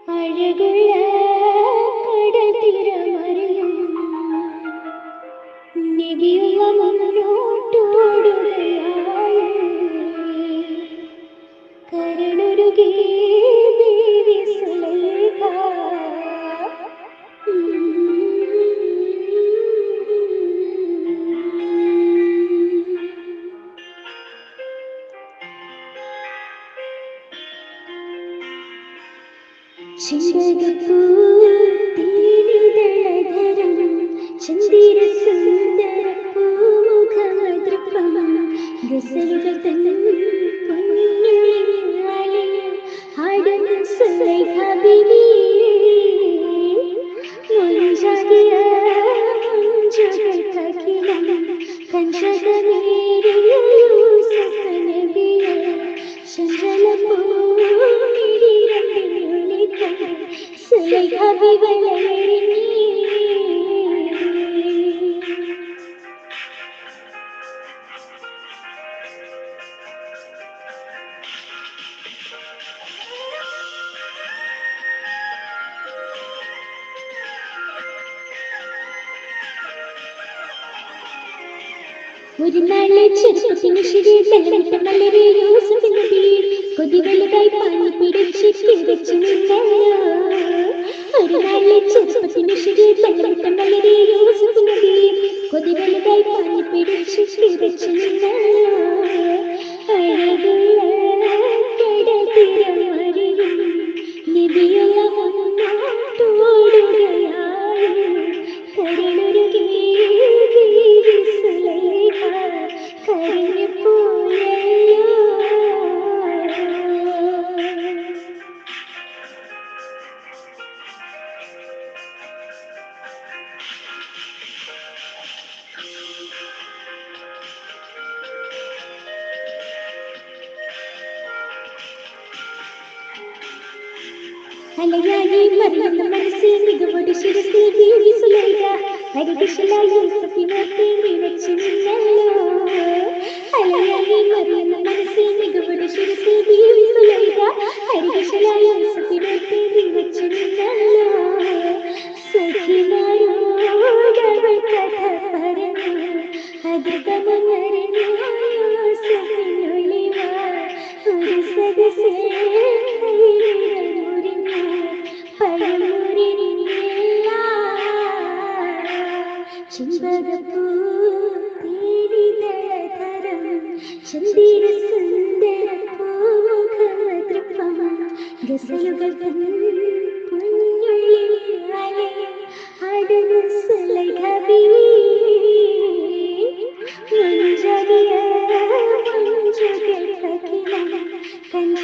അഴകുള്ള കടൽത്തിരമറിയും നിധിയുള്ള മുന്നോട്ടോടുകയായി കരളുരുകി ദേവി സുലൈഖ. ചെമ്പകപ്പൂ തീനിതളധരം ചന്ദിര സുന്ദര പൂമുഖമതൃപ്പം ഗസലുകൾ തൻ പൊന്നുളിയാലെ ആടുന്ന സുലൈഖ ബീവി. മൊഞ്ചാകിയ മൊഞ്ചുകൾക്കഖിലം കഞ്ചകമേറിയ യൂസഫ് നബിയെ ചഞ്ചലപ്പൂമിഴിയമ്പിനുളിക്ക സുലൈഖ വിവലമെറിഞ്ഞി. ഒരു നാളെ ചെറുപ്പത്തിന് ശരീരമിട്ട മലരെ യൂസഫിന് വീട് കൊതികളുമായി പാനി പിടിച്ച് കിടച്ചു നിന്നല്ലോ. ഒരു നാളെ ചെറുപ്പത്തിന് ശരീരമിട്ട മലരെ യൂസഫിന് വീട് കൊതികളുമായി പാനി പിടിച്ച് കിടച്ചു നിന്നല്ലോ. അഴകുള്ള കടൽത്തിരമറിയും നിധിയുള്ള മുന്നോട്ടോടുകയായി കരളുരുകി ദേവി സുലൈഖ കരഞ്ഞു പോയല്ലോ. അലയായി മറിയുന്ന മനസ്സിൽ മികവോട് ശിരസിൽ ദേവി സുലൈഖ ഹരികശലായി യൂസഫിനോർത്ത് നിറച്ചു നിന്നല്ലോ. അലയായി മറിയുന്ന മനസ്സിൽ മികവോട് ശിരസിൽ ദേവി സുലൈഖ ഹരികശലായി യൂസഫിനോർത്ത് നിറച്ചു നിന്നല്ലോ. സഖിമാരോടവൾ കഥ പറഞ്ഞു അധികമറിഞ്ഞു യൂസഫിനൊളിവ ഒരു സദസ്സേ ചെമ്പകപ്പൂ തീനിതളധരം ചന്ദിര സുന്ദര പൂമുഖമതൃപ്പം ഗസലുകൾ തൻ പൊന്നുള്ളിയാലെ ആടുന്ന സുലൈഖ ബീവി. മൊഞ്ചാകിയ മൊഞ്ചുകൾക്കഖിലം കഞ്ച